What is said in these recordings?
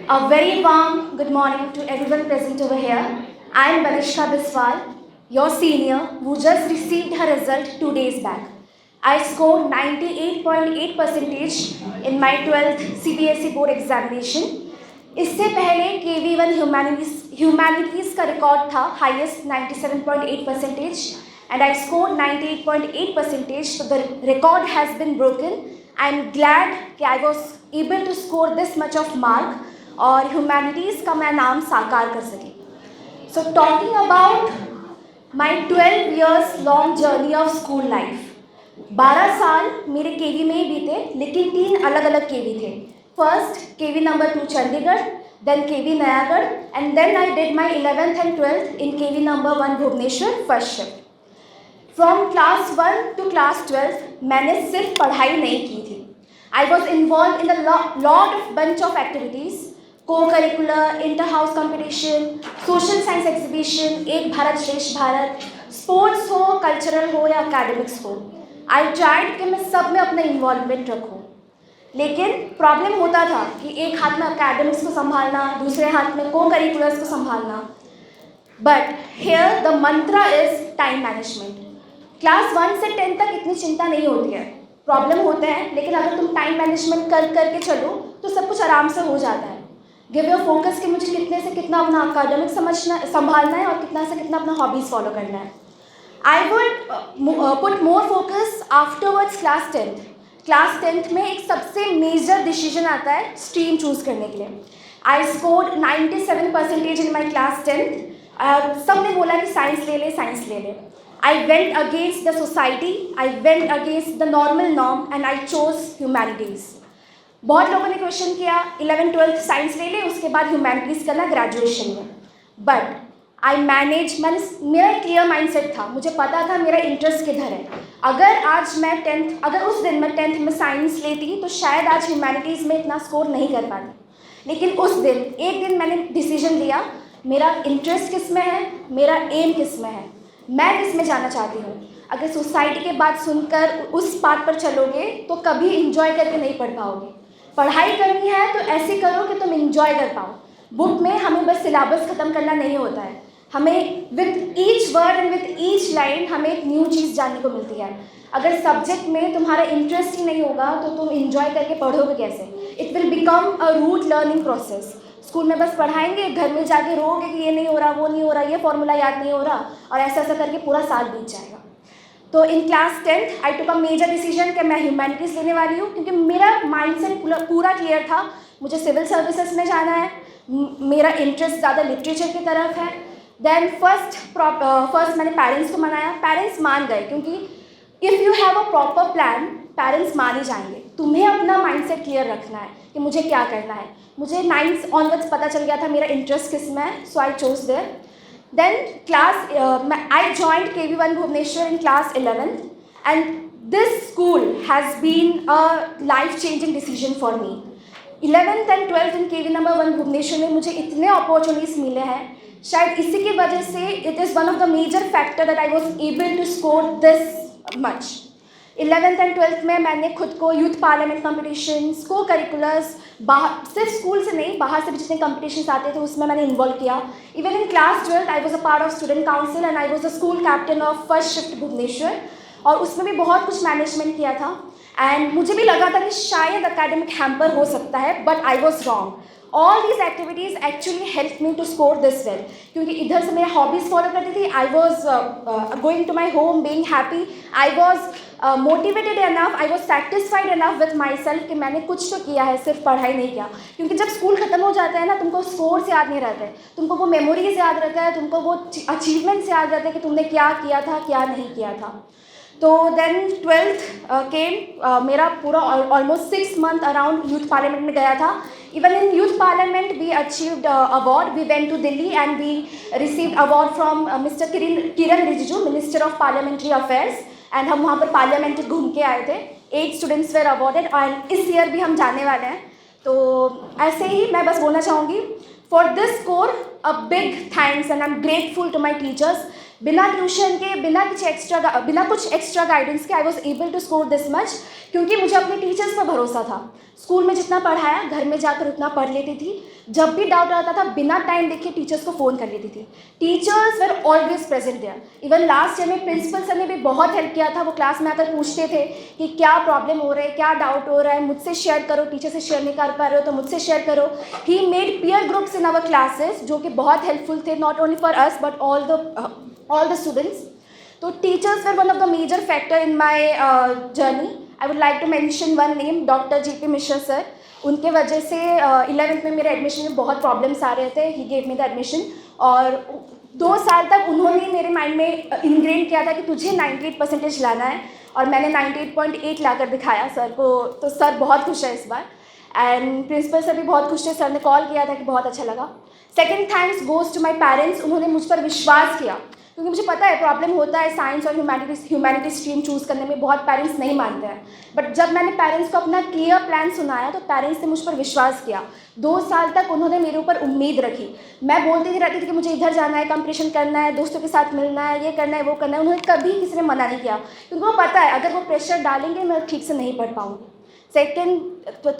A very warm good morning to everyone present over here. I am Banishka Biswal, your senior who just received her result 2 days back. I scored 98.8 percentage in my 12th CBSE board examination. इससे पहले KV1 humanities का record था highest 97.8 percentage and I scored 98.8 percentage. So the record has been broken. I am glad कि I was able to score this much of mark और humanities का मैं नाम साकार कर सकी. So talking about my 12 years long journey of school life. 12 साल मेरे केवी में ही बीते, लेकिन 3 अलग अलग केवी थे. First KV number 2 Chandigarh, then KV Nayagarh, and then I did my 11th and 12th in KV number 1 Bhubaneswar first shift. From class 1 to class 12 मैंने सिर्फ पढ़ाई नहीं की थी. I was involved in a lot of bunch of activities, co-curricular, inter-house competition, social science exhibition, एक भारत श्रेष्ठ Bharat, sports हो, cultural हो या academics हो. I tried कि मैं सब में अपना involvement रखूँ. लेकिन प्रॉब्लम होता था कि एक हाथ में academics को संभालना, दूसरे हाथ में co-curriculars को संभालना. But here the mantra is time management. Class 1 से 10 तक इतनी चिंता नहीं होती है, प्रॉब्लम होते हैं, लेकिन अगर तुम टाइम मैनेजमेंट करके चलो तो सब कुछ आराम से हो जाता है. गिव योर फोकस कि मुझे कितने से कितना अपना अकाडेमिक संभालना है और कितना से कितना अपना हॉबीज़ फॉलो करना है. I would put more focus afterwards class 10th. Class 10th में एक सबसे मेजर डिसीजन आता है स्ट्रीम चूज़ करने के लिए. I scored 97 percentage in my class 10th. सब ने बोला कि साइंस ले ले, साइंस ले ले. I went against the society, I went against the normal norm and I chose humanities. बहुत लोगों ने क्वेश्चन किया 11th-12th साइंस ले ले, उसके बाद ह्यूमैनिटीज़ करना ग्रेजुएशन में. बट आई मैनेज, मेरा क्लियर माइंडसेट था, मुझे पता था मेरा इंटरेस्ट किधर है. अगर उस दिन मैं 10th में साइंस लेती तो शायद आज ह्यूमैनिटीज़ में इतना स्कोर नहीं कर पाती. लेकिन उस दिन एक दिन मैंने डिसीजन लिया, मेरा इंटरेस्ट किस में है, मेरा एम किस में है, मैं किस में जाना चाहती हूँ. अगर सोसाइटी के बात सुनकर उस बात पर चलोगे तो कभी इंजॉय करके नहीं पढ़ पाओगे. पढ़ाई करनी है तो ऐसे करो कि तुम इंजॉय कर पाओ. बुक में हमें बस सिलेबस ख़त्म करना नहीं होता है, हमें with each word and with each line हमें एक न्यू चीज़ जानने को मिलती है. अगर सब्जेक्ट में तुम्हारा इंटरेस्ट ही नहीं होगा तो तुम इंजॉय करके पढ़ोगे कैसे. It will become a rote learning process. School में बस पढ़ाएंगे, घर में जाके रोगे कि ये नहीं हो रहा, वो नहीं हो रहा, ये फॉर्मूला याद नहीं हो रहा, और ऐसा ऐसा करके पूरा साल बीत जाएगा. तो in class 10th I took a major decision कि मैं ह्यूमैनिटीज़ लेने वाली हूँ, क्योंकि मेरा माइंडसेट पूरा क्लियर था. मुझे सिविल सर्विसेज में जाना है, मेरा इंटरेस्ट ज़्यादा लिटरेचर की तरफ है. देन फर्स्ट मैंने पेरेंट्स को मनाया. पेरेंट्स मान गए, क्योंकि if you have a proper plan parents मान ही जाएंगे. तुम्हें अपना माइंडसेट क्लियर रखना है कि मुझे क्या करना है. मुझे 9th ऑनवर्ड्स पता चल गया था मेरा इंटरेस्ट किस में है, so I chose there. Then I joined KV1 Bhubaneswar in class 11th and this school has been a life changing decision for me. 11th and 12th in KV number 1 Bhubaneswar में मुझे इतने opportunities मिले हैं, शायद इसी की वजह से it is one of the major factor that I was able to score this much. 11th and 12th में मैंने खुद को youth parliament competitions, co-curriculars, सिर्फ स्कूल से नहीं बाहर से भी जितने कॉम्पिटिशन्स आते थे उसमें मैंने इन्वॉल्व किया. Even in class 12th I was a part of student council and I was a school captain of first shift Bhubaneswar, और उसमें भी बहुत कुछ मैनेजमेंट किया था. एंड मुझे भी लगा था कि शायद अकेडमिक हैम्पर हो सकता है, but I was wrong. All these activities actually help me to score this well, क्योंकि इधर से मेरा हॉबीज़ फॉलो करती थी. I was going to my home being happy. I was motivated enough, I was satisfied enough with myself कि मैंने कुछ तो किया है, सिर्फ पढ़ाई नहीं किया. क्योंकि जब स्कूल ख़त्म हो जाता है ना, तुमको स्कोर्स याद नहीं रहते, तुमको वो मेमोरीज याद रहता है, तुमको वो अचीवमेंट्स याद रहते हैं कि तुमने क्या किया था, क्या नहीं किया था. तो देन 12th केम, मेरा पूरा almost 6 month around youth parliament में गया था. Even in youth parliament we achieved award. We went to Delhi and we received award from Mr. Kiran Rijiju, Minister of Parliamentary Affairs, and हम वहाँ पर parliament घूम के आए थे. 8 students were awarded और इस ईयर भी हम जाने वाले हैं. तो ऐसे ही मैं बस बोलना चाहूँगी, for this score a big thanks and I'm grateful to my teachers. बिना ट्यूशन के, बिना कुछ एक्स्ट्रा गाइडेंस के I was able to score this much, क्योंकि मुझे अपने टीचर्स पर भरोसा था। स्कूल में जितना पढ़ाया घर में जाकर उतना पढ़ लेती थी। जब भी डाउट आता था बिना टाइम देखे टीचर्स को फ़ोन कर लेती थी। Teachers were always present there. Even last year में प्रिंसिपल सर ने भी बहुत हेल्प किया था। वो क्लास में आकर पूछते थे कि क्या प्रॉब्लम हो रहा है, क्या डाउट हो रहा है, मुझसे शेयर करो, टीचर से शेयर नहीं कर पा रहे हो तो मुझसे शेयर करो। He made peer groups in our classes, जो कि बहुत हेल्पफुल थे, not only for us but all the students. तो teachers were one of the major factor in my journey. I would like to mention one name, doctor JP Mishra sir. उनके वजह से 11th में मेरे एडमिशन में बहुत problems आ रहे थे। He gave me the admission, और 2 साल तक उन्होंने मेरे माइंड में इनग्रेन किया था कि तुझे 98% लाना है, और मैंने 98.8 लाकर दिखाया सर को। तो सर बहुत खुश है इस बार, एंड प्रिंसिपल सर भी बहुत खुश थे। सर ने कॉल किया था कि बहुत अच्छा लगा। Second thanks goes to my parents. उन्होंने मुझ पर विश्वास किया, क्योंकि मुझे पता है प्रॉब्लम होता है साइंस और ह्यूमैनिटी स्ट्रीम चूज़ करने में, बहुत पेरेंट्स नहीं मानते हैं। बट जब मैंने पेरेंट्स को अपना क्लियर प्लान सुनाया तो पेरेंट्स ने मुझ पर विश्वास किया। 2 साल तक उन्होंने मेरे ऊपर उम्मीद रखी। मैं बोलती रहती थी कि मुझे इधर जाना है, कंपटीशन करना है, दोस्तों के साथ मिलना है, ये करना है, वो करना है। उन्होंने कभी किसी ने मना नहीं किया, क्योंकि वो पता है अगर वो प्रेशर डालेंगे मैं ठीक से नहीं पढ़ पाऊँगी। Second,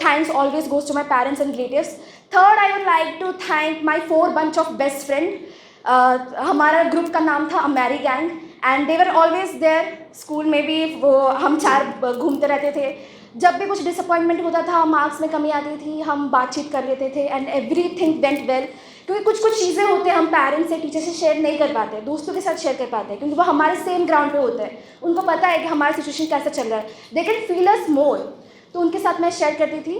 thanks always goes to my parents and relatives. Third, I would like to thank my 4 bunch of best friend. हमारा ग्रुप का नाम था अमेरी gang, and they were always there. School में भी वो हम 4 घूमते रहते थे। जब भी कुछ डिसअपॉइंटमेंट होता था, मार्क्स में कमी आती थी, हम बातचीत कर लेते थे, एंड एवरीथिंग वेंट वेल। क्योंकि कुछ चीज़ें होते हैं हम पेरेंट्स से, टीचर से शेयर नहीं कर पाते, दोस्तों के साथ शेयर कर पाते हैं, क्योंकि वो हमारे सेम ग्राउंड पे होते हैं। उनको पता है कि हमारा सिचुएशन कैसा चल रहा है, दे कैन फील अस मोर। तो उनके साथ मैं शेयर करती थी।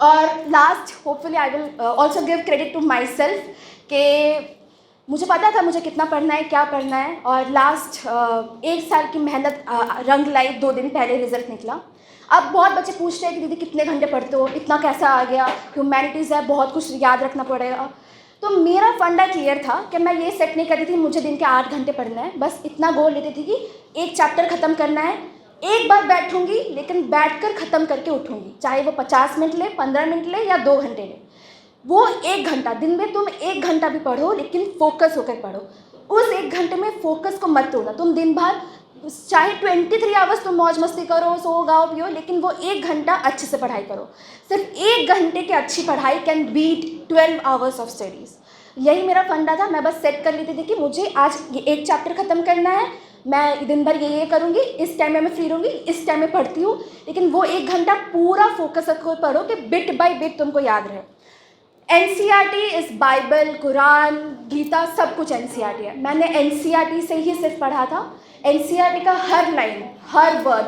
और last, hopefully I will also give credit to myself, कि मुझे पता था मुझे कितना पढ़ना है, क्या पढ़ना है। और लास्ट 1 साल की मेहनत रंग लाई। 2 दिन पहले रिजल्ट निकला। अब बहुत बच्चे पूछते हैं कि दीदी कितने घंटे पढ़ते हो, इतना कैसा आ गया, ह्यूमैनिटीज़ है, बहुत कुछ याद रखना पड़ेगा। तो मेरा फंडा क्लियर था कि मैं ये सेट नहीं करती थी मुझे दिन के 8 घंटे पढ़ना है। बस इतना गोल लेती थी कि एक चैप्टर ख़त्म करना है, एक बार बैठूंगी, लेकिन बैठकर ख़त्म करके उठूंगी, चाहे वो 50 मिनट ले, 15 मिनट ले, या 2 घंटे ले। वो 1 घंटा, दिन में तुम 1 घंटा भी पढ़ो, लेकिन फोकस होकर पढ़ो। उस 1 घंटे में फोकस को मत तोड़ना। तुम दिन भर चाहे 23 आवर्स तुम मौज मस्ती करो, सो गाओ पियो, लेकिन वो 1 घंटा अच्छे से पढ़ाई करो। सिर्फ 1 घंटे की अच्छी पढ़ाई can beat 12 hours of studies. यही मेरा फंडा था। मैं बस सेट कर लेती थी कि मुझे आज ये 1 चैप्टर ख़त्म करना है, मैं दिन भर ये करूँगी, इस टाइम में मैं फ्री रहूँगी, इस टाइम में पढ़ती हूँ, लेकिन वो 1 घंटा पूरा फोकस रखो, पढ़ो कि बिट बाय बिट तुमको याद रहे। NCERT इस बाइबल, कुरान, गीता, सब कुछ NCERT है। मैंने NCERT से ही सिर्फ पढ़ा था। NCERT का हर लाइन, हर word,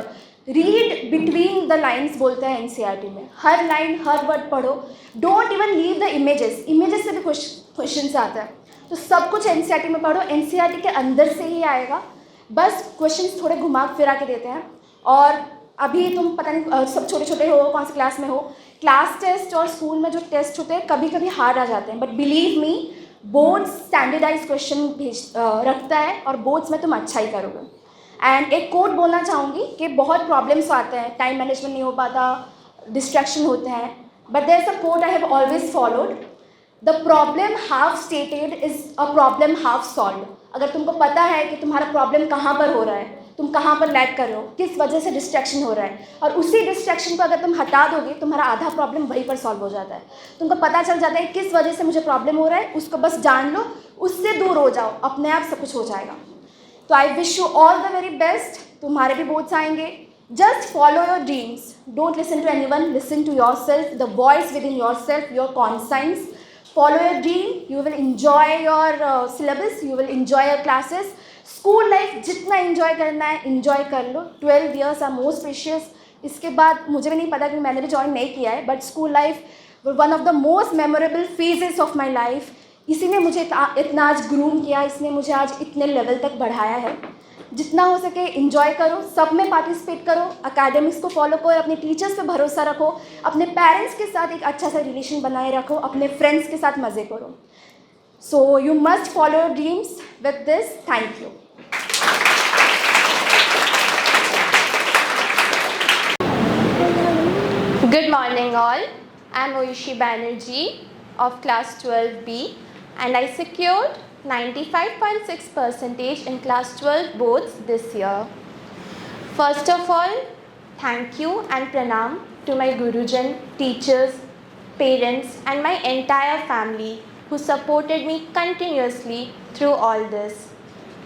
read between the lines बोलते हैं NCERT में। हर लाइन, हर वर्ड पढ़ो। Don't even leave the images. Images से भी क्वेश्चन आता है। तो सब कुछ NCERT में पढ़ो। NCERT के अंदर से ही आएगा, बस क्वेश्चंस थोड़े घुमा फिरा के देते हैं। और अभी तुम पता नहीं सब छोटे छोटे हो, कौन सी क्लास में हो, क्लास टेस्ट और स्कूल में जो टेस्ट होते हैं कभी कभी हार्ड आ जाते हैं, but believe me boards standardize question रखता है, और बोर्ड्स में तुम अच्छा ही करोगे। एंड एक कोट बोलना चाहूँगी कि बहुत प्रॉब्लम्स आते हैं, टाइम मैनेजमेंट नहीं हो पाता, डिस्ट्रैक्शन होते हैं, but there is a quote I have always followed, the problem half stated is a problem half solve. अगर तुमको पता है कि तुम्हारा प्रॉब्लम कहाँ पर हो रहा है, तुम कहाँ पर लैग कर रहे हो, किस वजह से डिस्ट्रैक्शन हो रहा है, और उसी डिस्ट्रैक्शन को अगर तुम हटा दोगे, तुम्हारा आधा प्रॉब्लम वहीं पर सॉल्व हो जाता है। तुमको पता चल जाता है किस वजह से मुझे प्रॉब्लम हो रहा है, उसको बस जान लो, उससे दूर हो जाओ, अपने आप सब कुछ हो जाएगा। तो I wish you all the very best. तुम्हारे भी बोर्ड्स आएंगे। Just follow your dreams, don't listen to anyone, listen to yourself, the voice within yourself, your conscience. Follow your dream, you will enjoy your syllabus, you will enjoy your classes. School life जितना enjoy करना है enjoy कर लो। 12 years are most precious. इसके बाद मुझे भी नहीं पता कि मैंने भी ज्वाइन नहीं किया है, but school life one of the most memorable phases of my life. इसी ने मुझे इतना आज ग्रूम किया, इसने मुझे आज इतने लेवल तक बढ़ाया है। जितना हो सके इंजॉय करो, सब में पार्टिसिपेट करो, एकेडमिक्स को फॉलो करो, अपने टीचर्स पे भरोसा रखो, अपने पेरेंट्स के साथ एक अच्छा सा रिलेशन बनाए रखो, अपने फ्रेंड्स के साथ मज़े करो। So you must follow your dreams with this. Thank you. Good morning all. I am Oishi Banerjee of class 12B and I secured 95.6% in class 12 boards this year. First of all, thank you and pranam to my Gurujan, teachers, parents, and my entire family who supported me continuously through all this.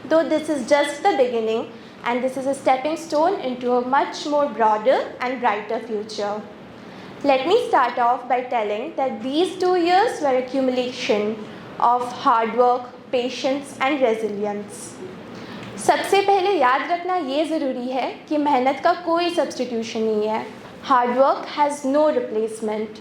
Though this is just the beginning, and this is a stepping stone into a much more broader and brighter future. Let me start off by telling that these 2 years were accumulation of hard work, patience and resilience. सबसे पहले याद रखना ये ज़रूरी है कि मेहनत का कोई सब्स्टिट्यूशन नहीं है. Hard work has no replacement.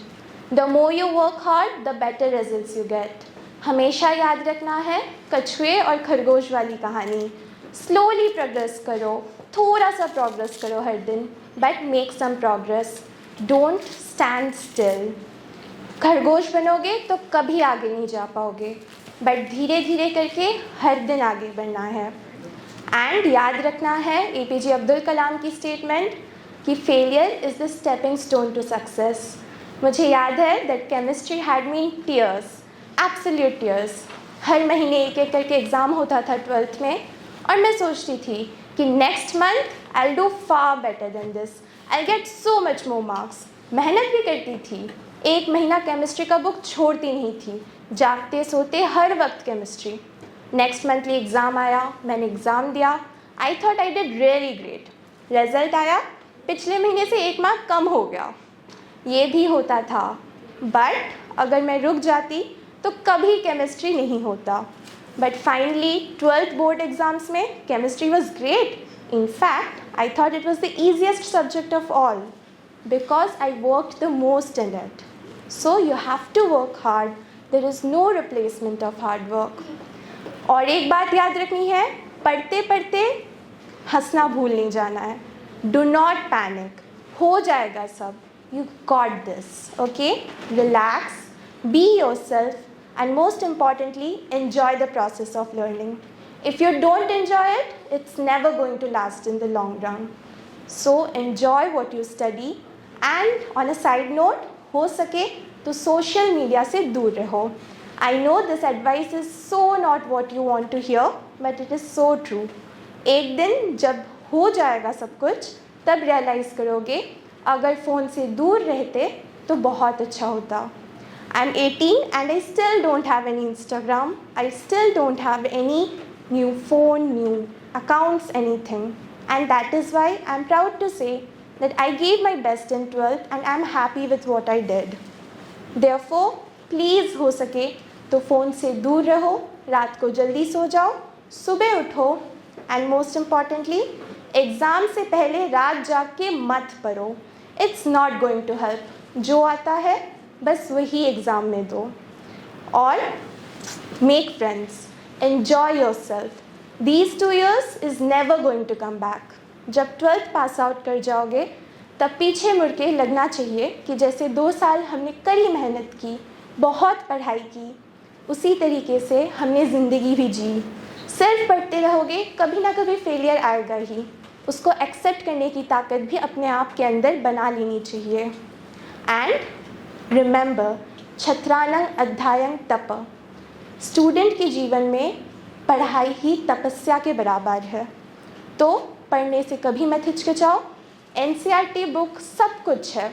The more you work hard the better results you get. हमेशा याद रखना है कछुए और खरगोश वाली कहानी. स्लोली प्रोग्रेस करो, थोड़ा सा प्रोग्रेस करो हर दिन, but make some progress. Don't stand still. खरगोश बनोगे तो कभी आगे नहीं जा पाओगे, बट धीरे धीरे करके हर दिन आगे बढ़ना है. एंड याद रखना है APJ अब्दुल कलाम की स्टेटमेंट कि failure is the stepping stone to success. मुझे याद है that chemistry had me tears, absolute tears. हर महीने एक एक करके एग्ज़ाम होता था 12th में, और मैं सोचती थी कि next month I will do far better than this, I get so much more marks. मेहनत भी करती थी, एक महीना केमिस्ट्री का बुक छोड़ती नहीं थी, जागते सोते हर वक्त केमिस्ट्री. नेक्स्ट मंथली एग्ज़ाम आया, मैंने एग्ज़ाम दिया. I thought I did really great. Result आया, पिछले महीने से 1 मार्क कम हो गया. ये भी होता था, बट अगर मैं रुक जाती तो कभी केमिस्ट्री नहीं होता. But finally 12th board exams में chemistry was great. In fact, I thought it was the easiest subject of all because I worked the most in it. So you have to work hard. There is no replacement of hard work. और एक बात याद रखनी है, पढ़ते पढ़ते हंसना भूल नहीं जाना है. Do not panic. हो जाएगा सब. You got this. Okay? Relax. Be yourself. And most importantly, enjoy the process of learning. If you don't enjoy it, it's never going to last in the long run. So enjoy what you study. And on a side note, हो सके तो social media से दूर रहो. I know this advice is so not what you want to hear, but it is so true. एक दिन जब हो जाएगा सब कुछ, तब realize करोगे अगर फ़ोन से दूर रहते तो बहुत अच्छा होता. I'm 18 and I still don't have any Instagram. I still don't have any new phone, new accounts, anything. And that is why I'm proud to say that I gave my best in 12th and I'm happy with what I did. Therefore, please हो सके तो phone से दूर रहो, रात को जल्दी सो जाओ, सुबह उठो, and most importantly, एग्ज़ाम से पहले रात जाग के मत पढ़ो. It's not going to help. जो आता है बस वही एग्ज़ाम में दो. और make friends. Enjoy yourself. These 2 years is never going to come back. जब 12th पास आउट कर जाओगे तब पीछे मुड़ के लगना चाहिए कि जैसे 2 साल हमने कड़ी मेहनत की, बहुत पढ़ाई की, उसी तरीके से हमने ज़िंदगी भी जी. सिर्फ पढ़ते रहोगे, कभी ना कभी फेलियर आएगा ही. उसको एक्सेप्ट करने की ताकत भी अपने आप के अंदर बना लेनी चाहिए. एंड रिमेंबर, छत्रानंग अध्यायं तप. स्टूडेंट के जीवन में पढ़ाई ही तपस्या के बराबर है. तो पढ़ने से कभी मत हिचकिचाओ. NCERT बुक सब कुछ है.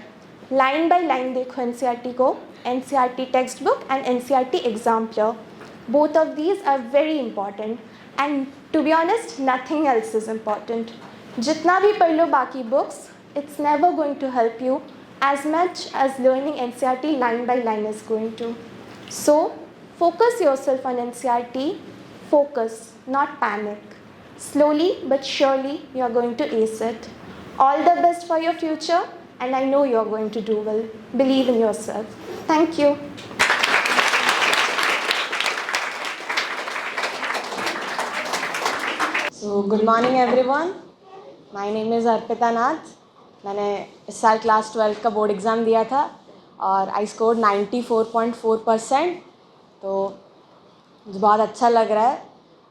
लाइन बाय लाइन देखो NCERT को. NCERT textbook and NCERT exemplar. Both of these are very important and to be honest nothing else is important. जितना भी पढ़ लो बाकी books, it's never going to help you as much as learning NCERT line by line is going to. So focus yourself on NCERT. Focus, not panic. Slowly but surely you are going to ace it. All the best for your future, and I know you are going to do well. Believe in yourself. Thank you. So good morning everyone. My name is Arpita Nath. मैंने इस साल class 12 का board exam दिया था और I score 94.4%. तो मुझे बहुत अच्छा लग रहा है.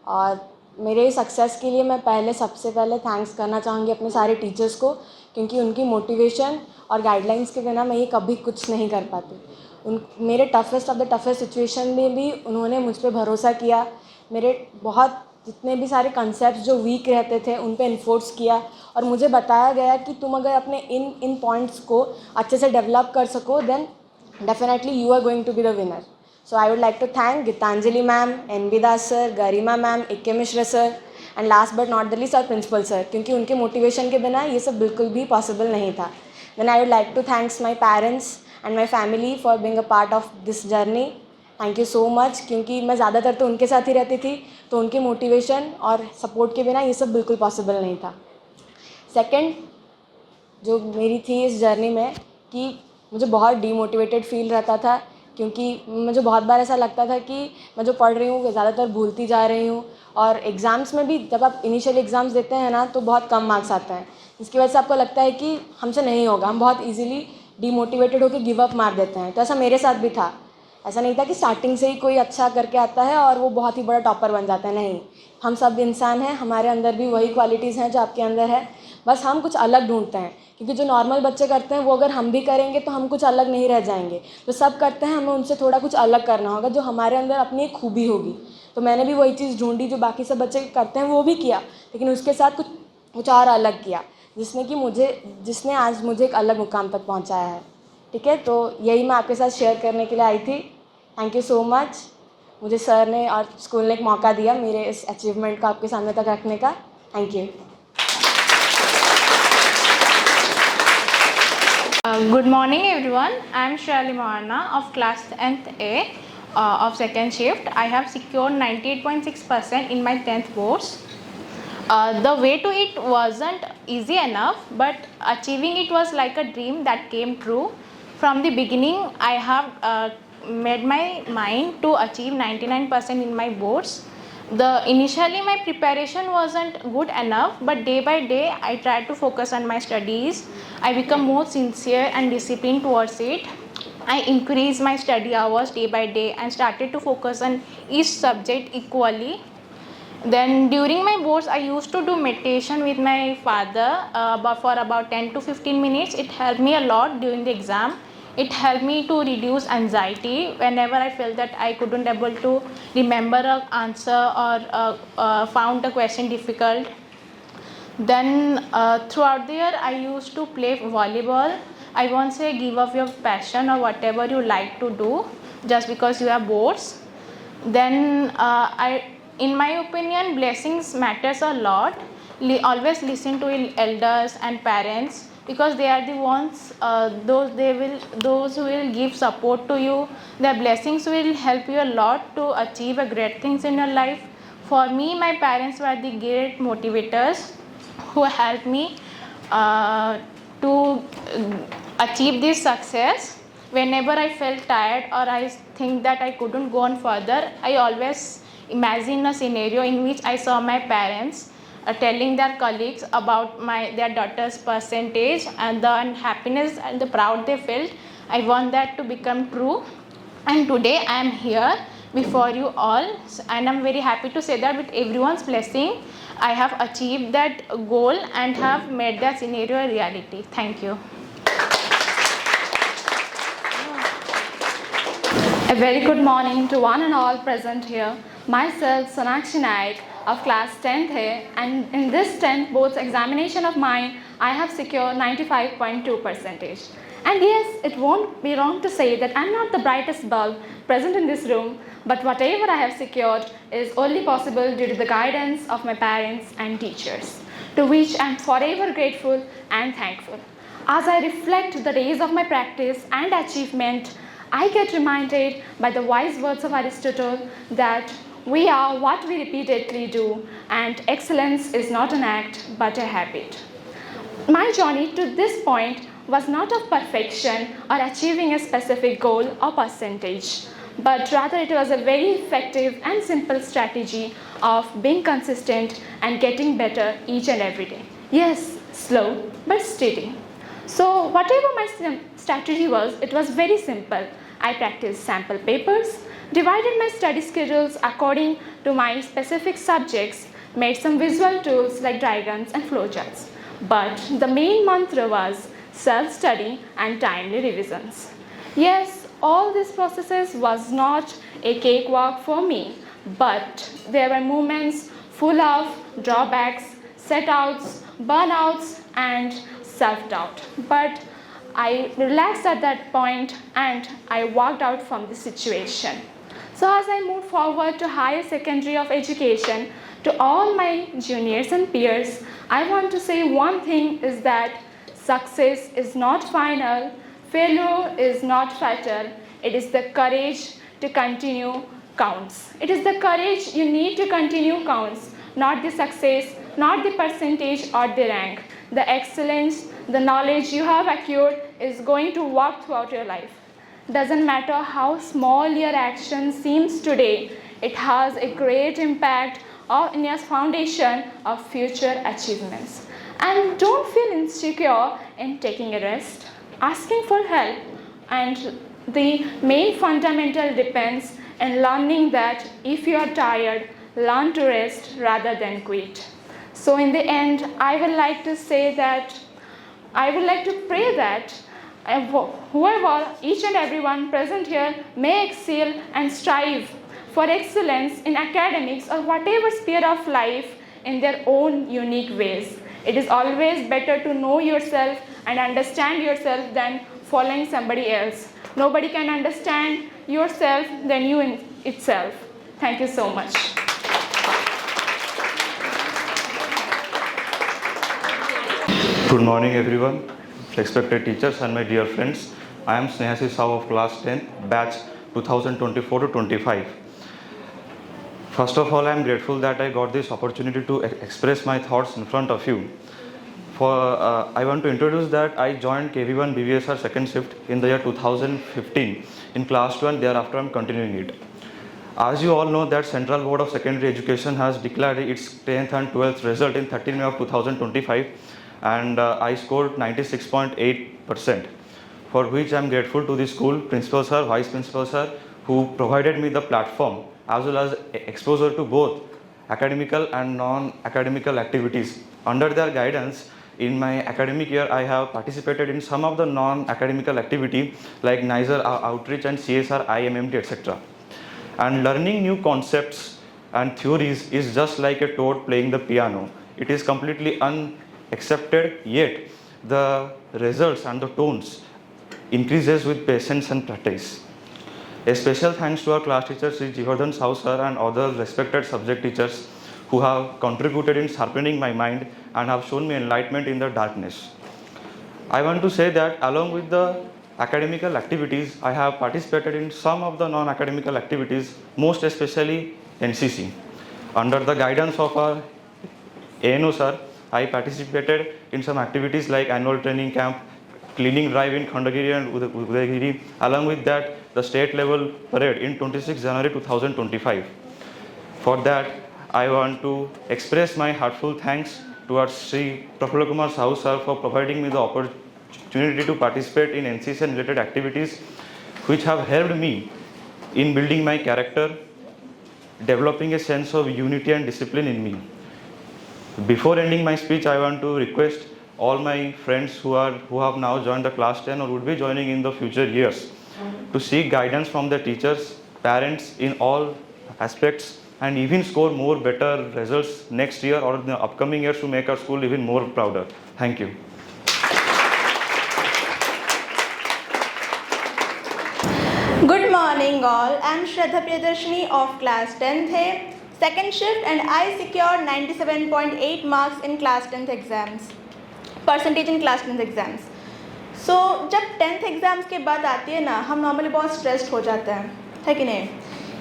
और मेरे सक्सेस के लिए मैं सबसे पहले थैंक्स करना चाहूँगी अपने सारे टीचर्स को, क्योंकि उनकी मोटिवेशन और गाइडलाइंस के बिना मैं ये कभी कुछ नहीं कर पाती. मेरे toughest of the toughest situation में भी उन्होंने मुझ पर भरोसा किया. मेरे बहुत जितने भी सारे कंसेप्ट जो वीक रहते थे उन पे इन्फोर्स किया और मुझे बताया गया कि तुम अगर अपने इन पॉइंट्स को अच्छे से डेवलप कर सको then definitely you are going to be the winner. So I would like to thank Gitanjali ma'am, NB Das sir, Garima ma'am, Ikke Mishra sir and last but not the least our principal sir, क्योंकि उनके motivation के बिना ये सब बिल्कुल भी possible नहीं था. Then I would like to thanks my parents and my family for being a part of this journey. Thank you so much, क्योंकि मैं ज़्यादातर तो उनके साथ ही रहती थी तो उनके मोटिवेशन और सपोर्ट के बिना ये सब बिल्कुल पॉसिबल नहीं था. सेकंड जो मेरी थी इस जर्नी में कि मुझे बहुत डीमोटिवेटेड फील रहता था, क्योंकि मुझे बहुत बार ऐसा लगता था कि मैं जो पढ़ रही हूँ वो ज़्यादातर भूलती जा रही हूँ और एग्ज़ाम्स में भी जब आप इनिशियल एग्ज़ाम्स देते हैं ना तो बहुत कम मार्क्स आते हैं, जिसकी वजह से आपको लगता है कि हमसे नहीं होगा, हम बहुत ईजिली डीमोटिवेटेड होकर गिव अप मार देते हैं. तो ऐसा मेरे साथ भी था. ऐसा नहीं था कि स्टार्टिंग से ही कोई अच्छा करके आता है और वो बहुत ही बड़ा टॉपर बन जाता है. नहीं, हम सब इंसान हैं, हमारे अंदर भी वही क्वालिटीज़ हैं जो आपके अंदर है, बस हम कुछ अलग ढूंढते हैं. क्योंकि जो नॉर्मल बच्चे करते हैं वो अगर हम भी करेंगे तो हम कुछ अलग नहीं रह जाएंगे. तो सब करते हैं, हमें उनसे थोड़ा कुछ अलग करना होगा जो हमारे अंदर अपनी एक खूबी होगी. तो मैंने भी वही चीज़ ढूंढी जो बाकी सब बच्चे करते हैं वो भी किया, लेकिन उसके साथ कुछ और अलग किया जिसने आज मुझे एक अलग मुकाम तक पहुँचाया है. ठीक है, तो यही मैं आपके साथ शेयर करने के लिए आई थी. Thank you so much. मुझे सर ने और स्कूल ने एक मौका दिया मेरे इस अचीवमेंट को आपके सामने तक रखने का. Thank you. Good morning everyone. I am Shreyali Mohanna of class 10th A of second shift. I have secured 98.6% in my 10th boards. The way to it wasn't easy enough, but achieving it was like a dream that came true. From the beginning, I have made my mind to achieve 99% in my boards. Initially my preparation wasn't good enough, but day by day I tried to focus on my studies. I become more sincere and disciplined towards it. I increased my study hours day by day and started to focus on each subject equally. Then during my boards I used to do meditation with my father for about 10 to 15 minutes. It helped me a lot during the exam. It helped me to reduce anxiety whenever I felt that I couldn't able to remember an answer or found a question difficult. Then throughout the year I used to play volleyball. I won't say give up your passion or whatever you like to do just because you have boards. Then in my opinion, blessings matters a lot. Always listen to elders and parents, because they are the ones those who will give support to you. Their blessings will help you a lot to achieve a great things in your life. For me, my parents were the great motivators who helped me to achieve this success. Whenever I felt tired or I think that I couldn't go on further, I always imagine a scenario in which I saw my parents telling their colleagues about their daughter's percentage and the happiness and the proud they felt. I want that to become true, and today I am here before you all, and I'm very happy to say that with everyone's blessing I have achieved that goal and have made that scenario a reality. Thank you. A very good morning to one and all present here. Myself, Sonakshi Naik of class 10th A, and in this 10th boards examination of mine, I have secured 95.2%. And yes, it won't be wrong to say that I'm not the brightest bulb present in this room, but whatever I have secured is only possible due to the guidance of my parents and teachers, to which I'm forever grateful and thankful. As I reflect the days of my practice and achievement, I get reminded by the wise words of Aristotle that we are what we repeatedly do, and excellence is not an act but a habit. My journey to this point was not of perfection or achieving a specific goal or percentage, but rather it was a very effective and simple strategy of being consistent and getting better each and every day. Yes, slow but steady. So whatever my strategy was, it was very simple. I practiced sample papers, divided my study schedules according to my specific subjects, made some visual tools like diagrams and flowcharts. But the main mantra was self-study and timely revisions. Yes, all these processes was not a cakewalk for me, but there were moments full of drawbacks, setouts, burnouts, and self-doubt. But I relaxed at that point and I walked out from the situation. So as I moved forward to higher secondary of education, to all my juniors and peers, I want to say one thing is that success is not final, failure is not fatal, it is the courage to continue counts. It is the courage you need to continue counts, not the success, not the percentage or the rank. The excellence, the knowledge you have acquired is going to walk throughout your life. Doesn't matter how small your action seems today, it has a great impact in your foundation of future achievements. And don't feel insecure in taking a rest, asking for help, and the main fundamental depends in learning that if you are tired, learn to rest rather than quit. So in the end, I would like to say that I would like to pray that whoever, each and everyone present here may excel and strive for excellence in academics or whatever sphere of life in their own unique ways. It is always better to know yourself and understand yourself than following somebody else. Nobody can understand yourself than you in itself. Thank you so much. Good morning everyone, respected teachers and my dear friends. I am Snehasi Sahu of class 10, batch 2024 to 25. First of all, I am grateful that I got this opportunity to express my thoughts in front of you. I want to introduce that I joined KV1 BVSR second shift in the year 2015 in class 12, thereafter I am continuing it. As you all know that Central Board of Secondary Education has declared its 10th and 12th result in 13 May of 2025 and I scored 96.8%, for which I am grateful to the school principal sir, vice principal sir, who provided me the platform as well as exposure to both academical and non-academical activities. Under their guidance, in my academic year, I have participated in some of the non-academical activity like NISER outreach and CSR, IMMT, etc. And learning new concepts and theories is just like a toad playing the piano. It is completely unaccepted, yet the results and the tones increases with patience and practice. A special thanks to our class teacher Sri Jivardhan Sahu sir and other respected subject teachers who have contributed in sharpening my mind and have shown me enlightenment in the darkness. I want to say that along with the academical activities, I have participated in some of the non-academical activities, most especially NCC. Under the guidance of our ANO sir, I participated in some activities like annual training camp, cleaning drive in Khandagiri and Udayagiri. Along with that, the state level parade in 26 January 2025. For that, I want to express my heartfelt thanks to our Sri Prafulla Kumar Sahu sir for providing me the opportunity to participate in NCC and related activities, which have helped me in building my character, developing a sense of unity and discipline in me. Before ending my speech, I want to request all my friends who have now joined the class 10 or would be joining in the future years to seek guidance from their teachers, parents in all aspects, and even score more better results next year or in the upcoming years to make our school even more prouder. Thank you. Good morning all. I am Shraddha Priyadarshini of class 10th A, second shift, and I secured 97.8 marks in class 10th exams. Percentage in class 10th exams. So जब 10th exams की बात आती है ना, हम normally बहुत stressed हो जाते हैं, है कि नहीं?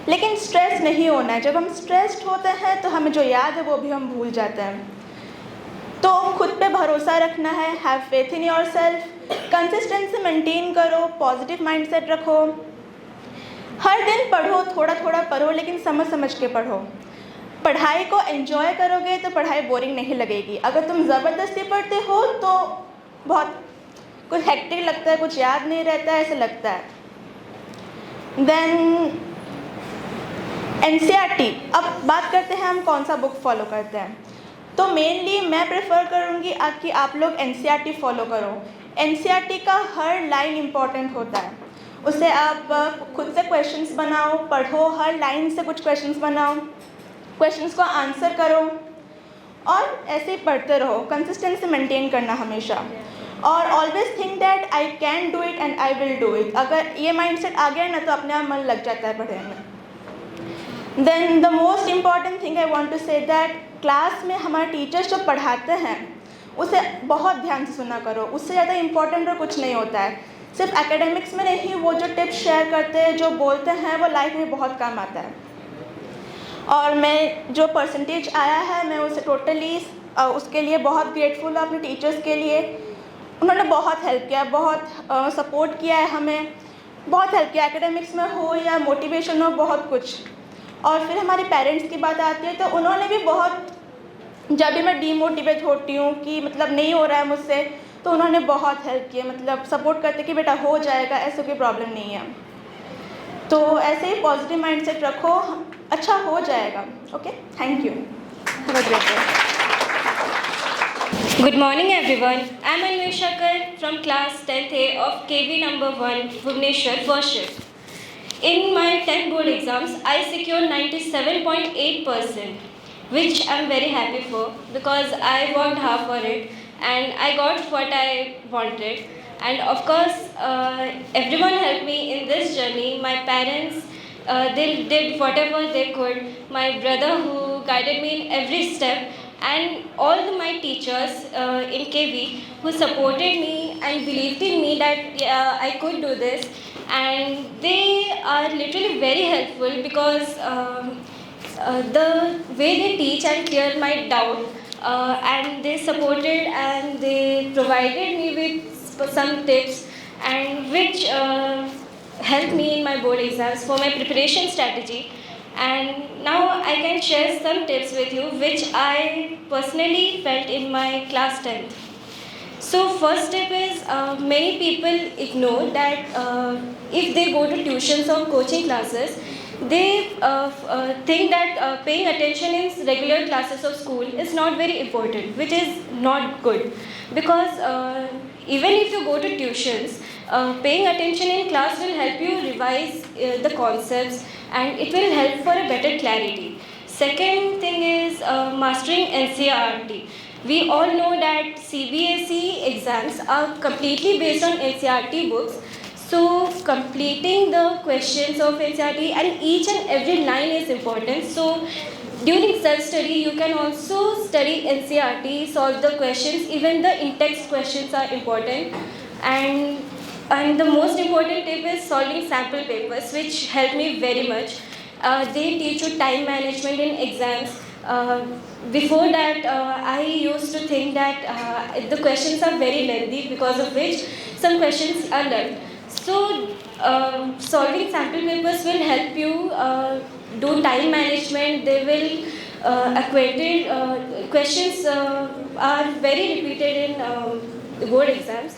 लेकिन स्ट्रेस नहीं होना है. जब हम स्ट्रेस्ड होते हैं तो हमें जो याद है वो भी हम भूल जाते हैं. तो खुद पे भरोसा रखना है, have faith in your self, consistency maintain करो, पॉजिटिव माइंडसेट रखो, हर दिन पढ़ो, थोड़ा थोड़ा पढ़ो, लेकिन समझ समझ के पढ़ो. पढ़ाई को एंजॉय करोगे तो पढ़ाई बोरिंग नहीं लगेगी. अगर तुम ज़बरदस्ती पढ़ते हो तो बहुत कुछ हेक्टिक लगता है, कुछ याद नहीं रहता है, ऐसे लगता है. Then NCERT. अब बात करते हैं हम कौन सा बुक फॉलो करते हैं. तो मेनली मैं प्रेफर करूँगी कि आप लोग NCERT फॉलो करो. NCERT का हर लाइन इम्पॉर्टेंट होता है उसे आप खुद से क्वेश्चंस बनाओ, पढ़ो, हर लाइन से कुछ क्वेश्चंस बनाओ, क्वेश्चंस को आंसर करो और ऐसे ही पढ़ते रहो। कंसिस्टेंसी मेंटेन करना हमेशा, और always think that I can do it and I will do it. अगर ये माइंडसेट आ गया ना तो अपने आप मन लग जाता है पढ़ने में। Then the most important thing I want to say that class में हमारे टीचर्स जो पढ़ाते हैं उसे बहुत ध्यान से सुना करो। उससे ज़्यादा इम्पॉर्टेंट और कुछ नहीं होता है। सिर्फ एकेडमिक्स में नहीं, वो जो टिप्स शेयर करते हैं, जो बोलते हैं, वो लाइफ में बहुत काम आता है। और मैं जो परसेंटेज आया है मैं उसे टोटली उसके लिए बहुत ग्रेटफुल हूँ अपने टीचर्स के लिए। उन्होंने बहुत हेल्प किया, बहुत सपोर्ट किया है हमें, बहुत हेल्प किया, एकेडमिक्स में हो या मोटिवेशन हो, बहुत कुछ। और फिर हमारे पेरेंट्स की बात आती है तो उन्होंने भी बहुत, जब भी मैं डीमोटिवेट होती हूँ कि मतलब नहीं हो रहा है मुझसे, तो उन्होंने बहुत हेल्प किया, मतलब सपोर्ट करते कि बेटा हो जाएगा, ऐसे कोई प्रॉब्लम नहीं है। तो ऐसे ही पॉजिटिव माइंडसेट रखो, अच्छा हो जाएगा। Okay, thank you, have a great day. Good morning everyone. I am Anvesha Kar from class 10th A of KV number 1 Bhubaneswar first shift. In my 10th board exams, I secured 97.8%, which I am very happy for because I worked hard for it and I got what I wanted. And of course, everyone helped me in this journey. My parents, they did whatever they could. My brother who guided me in every step. And all my teachers in KV who supported me and believed in me that I could do this, and they are literally very helpful because the way they teach and clear my doubt, and they supported and they provided me with some tips and which helped me in my board exams for my preparation strategy. And now I can share some tips with you which I personally felt in my class 10th. So first tip is many people ignore that if they go to tuitions or coaching classes, they think that paying attention in regular classes of school is not very important, which is not good because even if you go to tuitions, paying attention in class will help you revise the concepts and it will help for a better clarity. Second thing is mastering NCERT. We all know that CBSE exams are completely based on NCERT books. So completing the questions of NCERT and each and every line is important. So during self-study, you can also study NCERT, solve the questions. Even the in-text questions are important. And the most important tip is solving sample papers, which helped me very much. They teach you time management in exams. Before that, I used to think that the questions are very lengthy, because of which some questions are left. So, solving sample papers will help you do time management. They will acquainted questions are very repeated in board exams.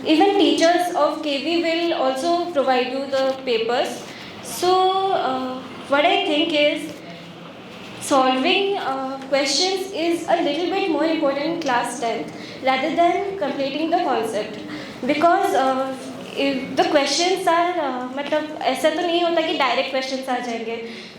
Even teachers of KV will also provide you the papers. So what I think is solving questions is a little bit more important in class 10th rather than completing the concept, because if the questions are मतलब ऐसा तो नहीं होता कि direct questions आ जाएंगे,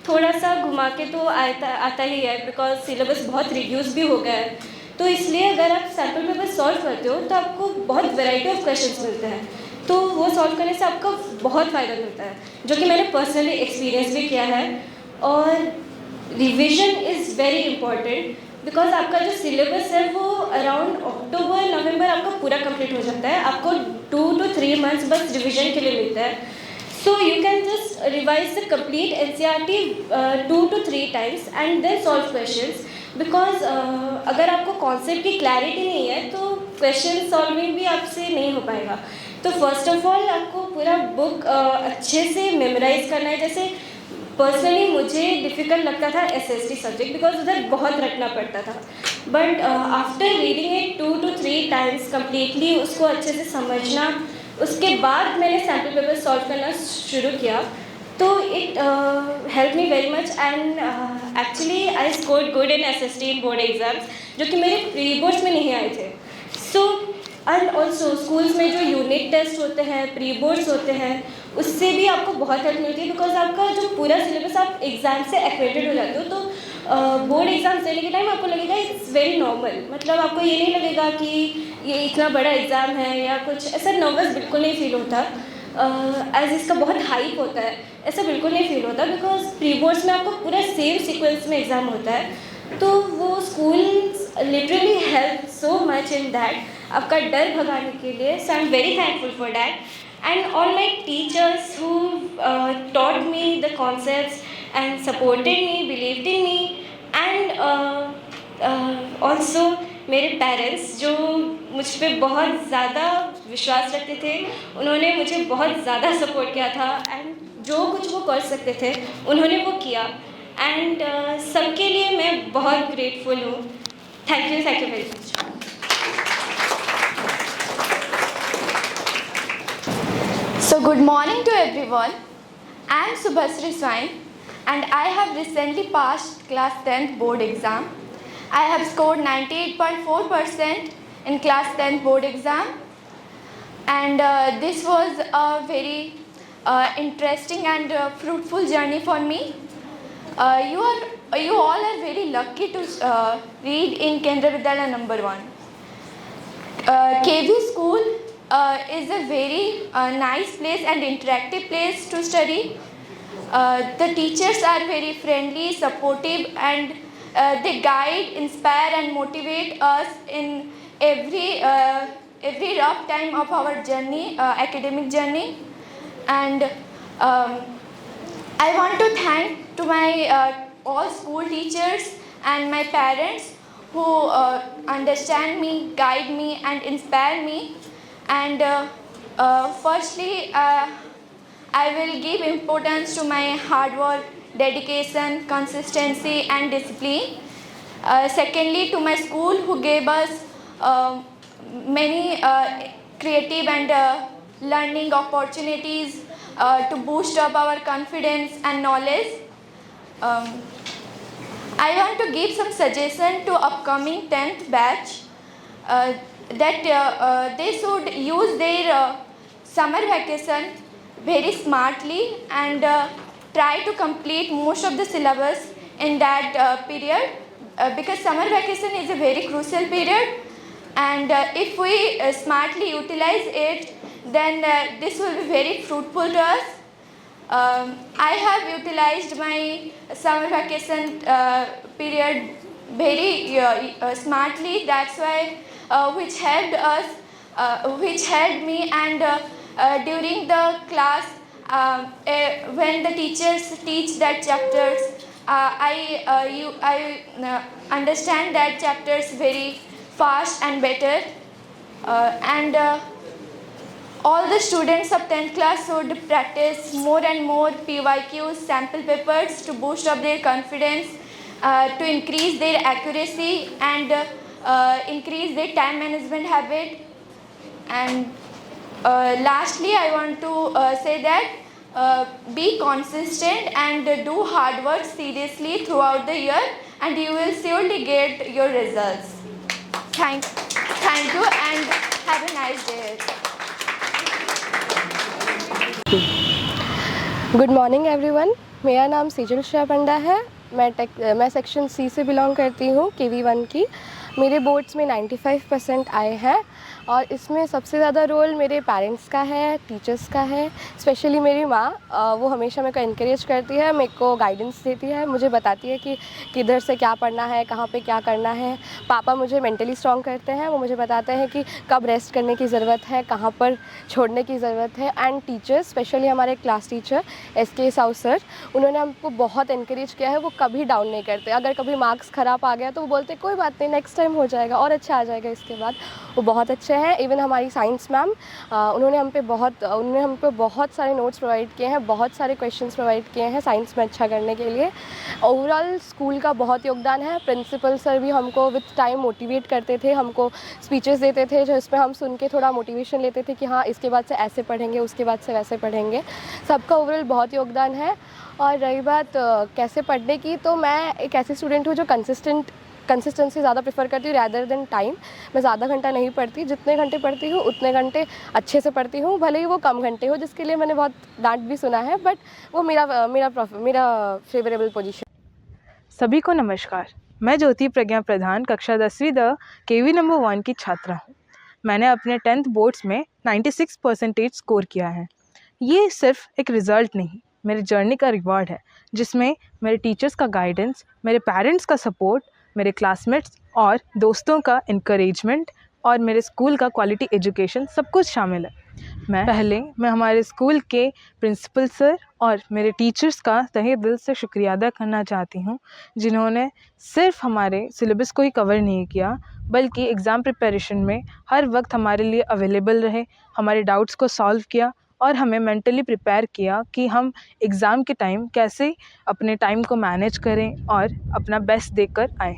थोड़ा सा घुमा के तो आता ही है, बिकॉज सिलेबस बहुत रिड्यूस भी हो गया है। तो इसलिए अगर आप सैम्पल पेपर सॉल्व करते हो तो आपको बहुत वैरायटी ऑफ क्वेश्चंस मिलते हैं, तो वो सॉल्व करने से आपको बहुत फ़ायदा मिलता है, जो कि मैंने पर्सनली एक्सपीरियंस भी किया है। और revision is very important, because आपका जो सिलेबस है वो अराउंड अक्टूबर नवंबर आपका पूरा कंप्लीट हो जाता है, आपको 2 to 3 months बस रिविजन के लिए मिलता है। So you can just revise the complete NCERT 2 to 3 times and then solve questions, because अगर आपको कॉन्सेप्ट की क्लैरिटी नहीं है तो क्वेश्चन सॉल्विंग भी आपसे नहीं हो पाएगा। तो फर्स्ट ऑफ ऑल आपको पूरा बुक अच्छे से मेमोराइज करना है। जैसे पर्सनली मुझे डिफ़िकल्ट लगता था SST सब्जेक्ट, बिकॉज उधर बहुत रटना पड़ता था, but after reading it 2 to 3 times completely उसको अच्छे से समझना, उसके बाद मैंने सैम्पल पेपर सॉल्व करना शुरू किया, तो it help me very much. And actually I scored good in SST in board exams, जो कि मेरे प्री बोर्ड्स में नहीं आए थे। सो एंड ऑल्सो स्कूल्स में जो यूनिट टेस्ट होते हैं, प्री बोर्ड्स होते हैं, उससे भी आपको बहुत हेल्प मिलती है, बिकॉज आपका जो पूरा सिलेबस आप एग्ज़ाम से एक्वेटेड हो जाते हो। तो बोर्ड एग्ज़ाम देने के टाइम आपको लगेगा इट्स वेरी नॉर्मल, मतलब आपको ये नहीं लगेगा कि ये इतना बड़ा एग्ज़ाम है या कुछ ऐसा नर्वस बिल्कुल नहीं फील होता। एज इसका बहुत हाइप होता है, ऐसा बिल्कुल नहीं फील होता, बिकॉज प्री बोर्ड्स में आपको पूरा सेम सीक्वेंस में एग्ज़ाम होता है। तो वो schools literally help so much in that, आपका डर भगाने के लिए। So I am very thankful for that, and all my teachers who taught me the concepts and supported me, believed in me, and also मेरे parents जो मुझ पे बहुत ज़्यादा विश्वास रखते थे, उन्होंने मुझे बहुत ज़्यादा सपोर्ट किया था, एंड जो कुछ वो कर सकते थे उन्होंने वो किया, एंड सबके लिए मैं बहुत ग्रेटफुल हूँ। Thank you very much. So good morning to everyone. I am Subhasri Swain and I have recently passed class 10th board exam. I have scored 98.4% in class 10th board exam, and this was a very interesting and fruitful journey for me. You all are very lucky to read in Kendra Vidyalaya number 1. KV school is a very nice place and interactive place to study. The teachers are very friendly, supportive, and they guide, inspire, and motivate us in every rough time of our journey, academic journey. And I want to thank to my all school teachers and my parents who understand me, guide me, and inspire me. And firstly, I will give importance to my hard work, dedication, consistency, and discipline. Secondly, to my school who gave us many creative and learning opportunities to boost up our confidence and knowledge. I want to give some suggestion to upcoming 10th batch. That they should use their summer vacation very smartly and try to complete most of the syllabus in that period, because summer vacation is a very crucial period, and if we smartly utilize it, then this will be very fruitful to us. I have utilized my summer vacation period very smartly. That's why which helped me, and during the class when the teachers teach that chapters, I understand that chapters very fast and better, and all the students of 10th class should practice more and more PYQs, sample papers, to boost up their confidence, to increase their accuracy, and increase their time management habit. And lastly, I want to say that be consistent and do hard work seriously throughout the year, and you will surely get your results. Thank you, and have a nice day. Good morning everyone, मेरा नाम सेजल श्रेया पंडा है। मैं section C से belong करती हूँ, KV 1 की। मेरे boards में 95% आए हैं, और इसमें सबसे ज़्यादा रोल मेरे पेरेंट्स का है, टीचर्स का है। स्पेशली मेरी माँ, वो हमेशा मेरे को इनकरेज करती है, मेरे को गाइडेंस देती है, मुझे बताती है कि किधर से क्या पढ़ना है, कहाँ पे क्या करना है। पापा मुझे मेंटली स्ट्रॉन्ग करते हैं, वो मुझे बताते हैं कि कब रेस्ट करने की ज़रूरत है, कहाँ पर छोड़ने की ज़रूरत है। एंड टीचर्स, स्पेशली हमारे क्लास टीचर SK साउ सर, उन्होंने हमको बहुत इनकरेज किया है। वो कभी डाउन नहीं करते। अगर कभी मार्क्स ख़राब आ गया तो वो बोलते कोई बात नहीं, नेक्स्ट टाइम हो जाएगा और अच्छा आ जाएगा। इसके बाद वो बहुत अच्छे हैं। इवन हमारी साइंस मैम, उन्होंने हम पे बहुत सारे नोट्स प्रोवाइड किए हैं, बहुत सारे क्वेश्चंस प्रोवाइड किए हैं साइंस में अच्छा करने के लिए। ओवरऑल स्कूल का बहुत योगदान है। प्रिंसिपल सर भी हमको विथ टाइम मोटिवेट करते थे, हमको स्पीचेस देते थे जिसमें हम सुन के थोड़ा मोटिवेशन लेते थे कि हाँ, इसके बाद से ऐसे पढ़ेंगे, उसके बाद से वैसे पढ़ेंगे। सबका ओवरऑल बहुत योगदान है। और रही बात कैसे पढ़ने की, तो मैं एक ऐसी स्टूडेंट हूँ जो कंसिस्टेंट कंसिस्टेंसी ज़्यादा प्रेफर करती हूँ रैदर देन टाइम। मैं ज़्यादा घंटा नहीं पढ़ती, जितने घंटे पढ़ती हूँ उतने घंटे अच्छे से पढ़ती हूँ, भले ही वो कम घंटे हो, जिसके लिए मैंने बहुत डांट भी सुना है, बट वो मेरा फेवरेबल पोजीशन। सभी को नमस्कार। मैं ज्योति प्रज्ञा प्रधान कक्षा 10वीं द केवी नंबर 1 की छात्रा हूँ। मैंने अपने 10th बोर्ड्स में 96% स्कोर किया है। ये सिर्फ एक रिज़ल्ट नहीं, मेरी जर्नी का रिवॉर्ड है, जिसमें मेरे टीचर्स का गाइडेंस, मेरे पेरेंट्स का सपोर्ट, मेरे क्लासमेट्स और दोस्तों का इनकरेजमेंट और मेरे स्कूल का क्वालिटी एजुकेशन सब कुछ शामिल है। मैं हमारे स्कूल के प्रिंसिपल सर और मेरे टीचर्स का तहे दिल से शुक्रिया अदा करना चाहती हूँ, जिन्होंने सिर्फ हमारे सिलेबस को ही कवर नहीं किया, बल्कि एग्ज़ाम प्रिपरेशन में हर वक्त हमारे लिए अवेलेबल रहे, हमारे डाउट्स को सॉल्व किया और हमें मेंटली प्रिपेयर किया कि हम एग्ज़ाम के टाइम कैसे अपने टाइम को मैनेज करें और अपना बेस्ट देकर आएँ।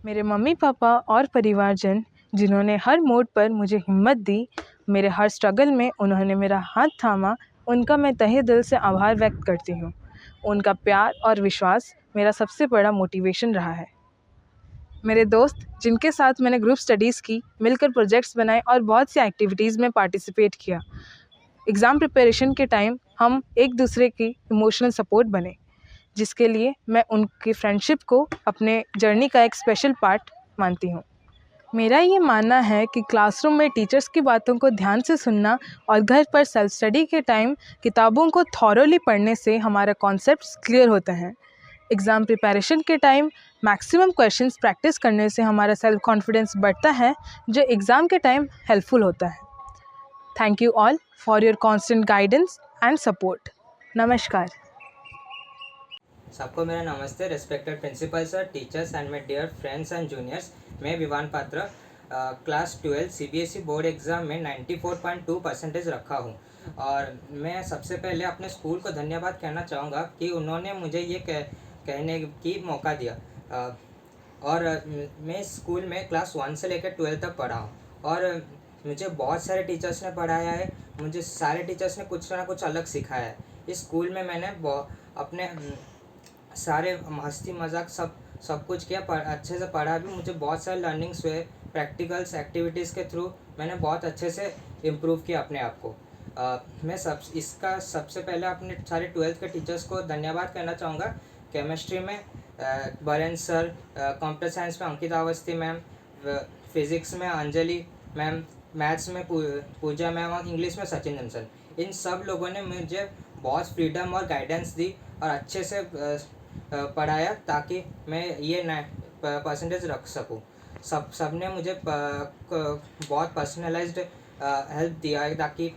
मेरे मम्मी पापा और परिवारजन जिन्होंने हर मोड़ पर मुझे हिम्मत दी, मेरे हर स्ट्रगल में उन्होंने मेरा हाथ थामा, उनका मैं तहे दिल से आभार व्यक्त करती हूँ। उनका प्यार और विश्वास मेरा सबसे बड़ा मोटिवेशन रहा है। मेरे दोस्त जिनके साथ मैंने ग्रुप स्टडीज़ की, मिलकर प्रोजेक्ट्स बनाए और बहुत सी एक्टिविटीज़ में पार्टिसिपेट किया। एग्ज़ाम प्रिपरेशन के टाइम हम एक दूसरे की इमोशनल सपोर्ट बने, जिसके लिए मैं उनकी फ्रेंडशिप को अपने जर्नी का एक स्पेशल पार्ट मानती हूँ। मेरा ये मानना है कि क्लासरूम में टीचर्स की बातों को ध्यान से सुनना और घर पर सेल्फ स्टडी के टाइम किताबों को थॉरोली पढ़ने से हमारा कॉन्सेप्ट्स क्लियर होते हैं। एग्ज़ाम प्रिपरेशन के टाइम मैक्सिमम क्वेश्चंस प्रैक्टिस करने से हमारा सेल्फ कॉन्फिडेंस बढ़ता है, जो एग्ज़ाम के टाइम हेल्पफुल होता है। Thank you all for your constant guidance and support. नमस्कार। सबको मेरा नमस्ते। Respected principal sir, teachers and my dear friends and juniors. मैं विवान पात्र क्लास 12 सीबीएसई बोर्ड एग्ज़ाम में 94.2% रखा हूँ और मैं सबसे पहले अपने स्कूल को धन्यवाद कहना चाहूँगा कि उन्होंने मुझे ये कहने की मौका दिया। और मैं स्कूल में क्लास 1 से लेकर 12 तक पढ़ा हूँ और मुझे बहुत सारे टीचर्स ने पढ़ाया है। मुझे सारे टीचर्स ने कुछ ना कुछ अलग सिखाया है। इस स्कूल में मैंने अपने सारे हंसी मजाक सब कुछ किया, अच्छे से पढ़ा भी। मुझे बहुत सारे लर्निंग्स हुए, प्रैक्टिकल्स एक्टिविटीज़ के थ्रू मैंने बहुत अच्छे से इम्प्रूव किया अपने आप को। मैं सबसे पहले अपने सारे 12th के टीचर्स को धन्यवाद करना चाहूँगा। केमिस्ट्री में बरेन सर, कंप्यूटर साइंस में अंकिता अवस्थी मैम, फिज़िक्स में अंजलि मैम, मैथ्स में पूजा मैम और इंग्लिश में सचिन जंसन। इन सब लोगों ने मुझे बहुत फ्रीडम और गाइडेंस दी और अच्छे से पढ़ाया ताकि मैं ये परसेंटेज रख सकूं। सब ने मुझे बहुत पर्सनलाइज्ड हेल्प दिया है, ताकि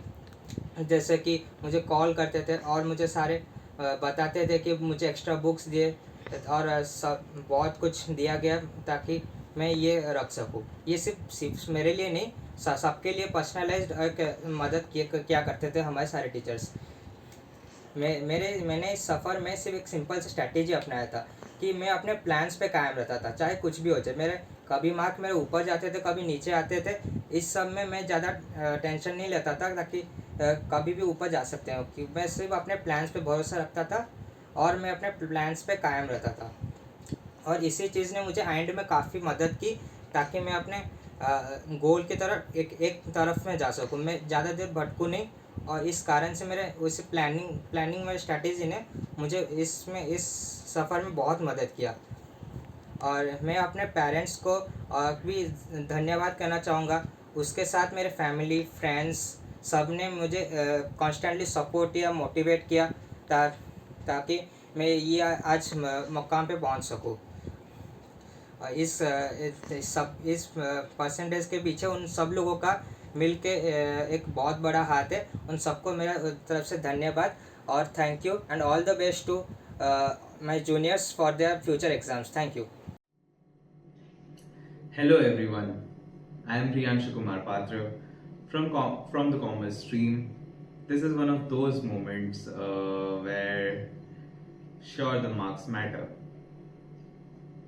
जैसे कि मुझे कॉल करते थे और मुझे सारे बताते थे कि मुझे एक्स्ट्रा बुक्स दिए और सब बहुत कुछ दिया गया ताकि मैं ये रख सकूं। ये सिर्फ मेरे लिए नहीं, सबके लिए पर्सनलाइज्ड मदद किया करते थे हमारे सारे टीचर्स। मैंने इस सफ़र में सिर्फ एक सिंपल सी स्ट्रैटेजी अपनाया था कि मैं अपने प्लान्स पे कायम रहता था, चाहे कुछ भी हो जाए। मेरे कभी मार्क मेरे ऊपर जाते थे, कभी नीचे आते थे। इस सब में मैं ज़्यादा टेंशन नहीं लेता था ताकि कभी भी ऊपर जा सकते हैं, कि मैं सिर्फ अपने प्लान्स पे भरोसा रखता था और मैं अपने प्लान्स पे कायम रहता था। और इसी चीज़ ने मुझे एंड में काफ़ी मदद की ताकि मैं अपने गोल की तरफ एक तरफ में जा सकूँ, मैं ज़्यादा देर भटकूँ नहीं। और इस कारण से मेरे उस प्लानिंग में स्ट्रैटेजी ने मुझे इस सफ़र में बहुत मदद किया। और मैं अपने पेरेंट्स को भी धन्यवाद करना चाहूँगा। उसके साथ मेरे फैमिली, फ्रेंड्स सब ने मुझे कॉन्स्टेंटली सपोर्ट किया, मोटिवेट किया ताकि मैं ये आज मुकाम पे पहुँच सकूँ। इस परसेंटेज के पीछे उन सब लोगों का मिल के एक बहुत बड़ा हाथ है। उन सबको मेरा तरफ से धन्यवाद और thank you and all the best to my juniors for their future exams. Thank you. Hello everyone, I am Priyanshu Kumar Patra from the commerce stream. This is one of those moments where sure the marks matter,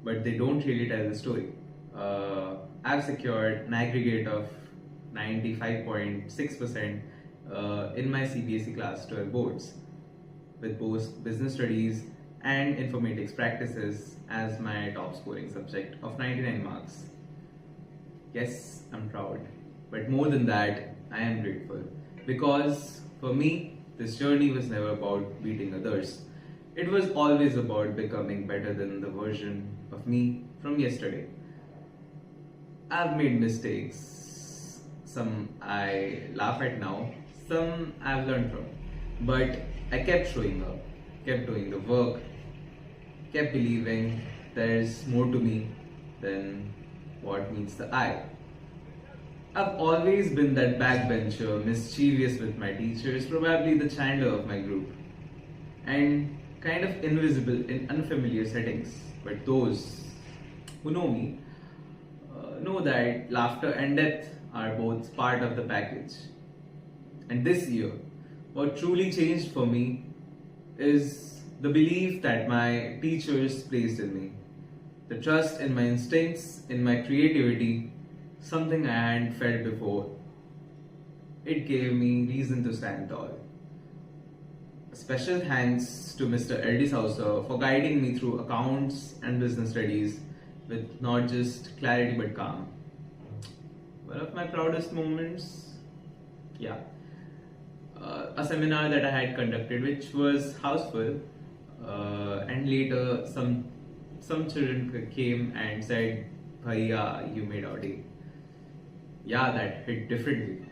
but they don't really tell the story. I've secured an aggregate of 95.6% in my CBSE class 12 boards with both business studies and informatics practices as my top scoring subject of 99 marks. Yes, I'm proud. But more than that, I am grateful. Because for me, this journey was never about beating others. It was always about becoming better than the version of me from yesterday. I've made mistakes. Some I laugh at now, some I've learned from. But I kept showing up, kept doing the work, kept believing there's more to me than what meets the eye. I've always been that backbencher, mischievous with my teachers, probably the Chandler of my group, and kind of invisible in unfamiliar settings. But those who know me know that laughter and death are both part of the package. And this year, what truly changed for me is the belief that my teachers placed in me, the trust in my instincts, in my creativity, something I hadn't felt before. It gave me reason to stand tall. A special thanks to Mr. L.D. Sousa for guiding me through accounts and business studies with not just clarity but calm. One of my proudest moments, a seminar that I had conducted, which was houseful, and later some children came and said, "Bhaiya, you made our day." Yeah, that hit differently.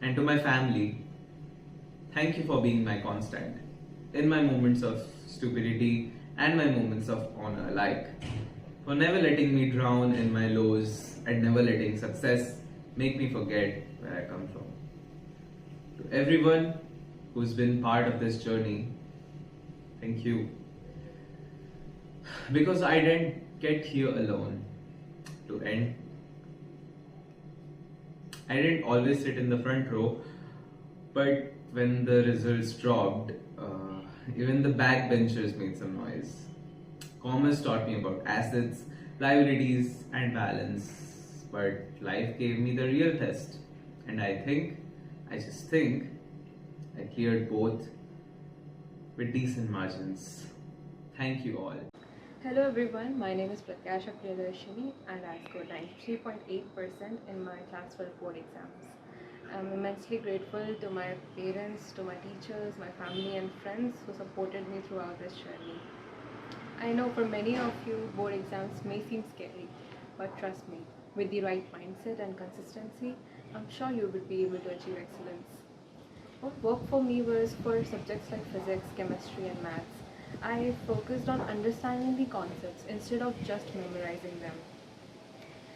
And to my family, thank you for being my constant in my moments of stupidity and my moments of honor alike, for never letting me drown in my lows and never letting success make me forget where I come from. To everyone who's been part of this journey, thank you. Because I didn't get here alone. To end, I didn't always sit in the front row, but when the results dropped, even the backbenchers made some noise. Commerce taught me about assets, liabilities, and balance, but life gave me the real test. And I just think, I cleared both with decent margins. Thank you all. Hello everyone, my name is Pratyasha Priyadarshini and I scored 93.8% in my class 12 board exams. I'm immensely grateful to my parents, to my teachers, my family and friends who supported me throughout this journey. I know for many of you, board exams may seem scary, but trust me, with the right mindset and consistency, I'm sure you will be able to achieve excellence. What worked for me was for subjects like physics, chemistry and maths. I focused on understanding the concepts instead of just memorizing them.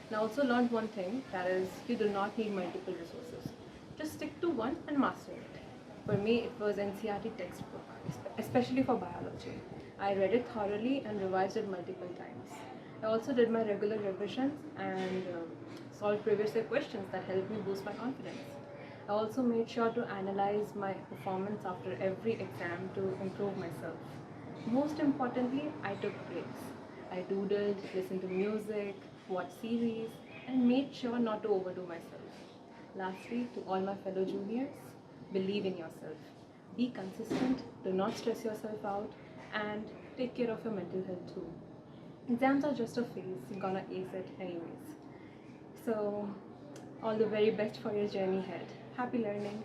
And I also learned one thing, that is, you do not need multiple resources. Just stick to one and master it. For me, it was NCERT textbook, especially for biology. I read it thoroughly and revised it multiple times. I also did my regular revisions and solved previous year questions that helped me boost my confidence. I also made sure to analyze my performance after every exam to improve myself. Most importantly, I took breaks. I doodled, listened to music, watched series, and made sure not to overdo myself. Lastly, to all my fellow juniors, believe in yourself. Be consistent, do not stress yourself out, and take care of your mental health too. Exams are just a phase, you're gonna ace it anyways. So, all the very best for your journey ahead. Happy learning!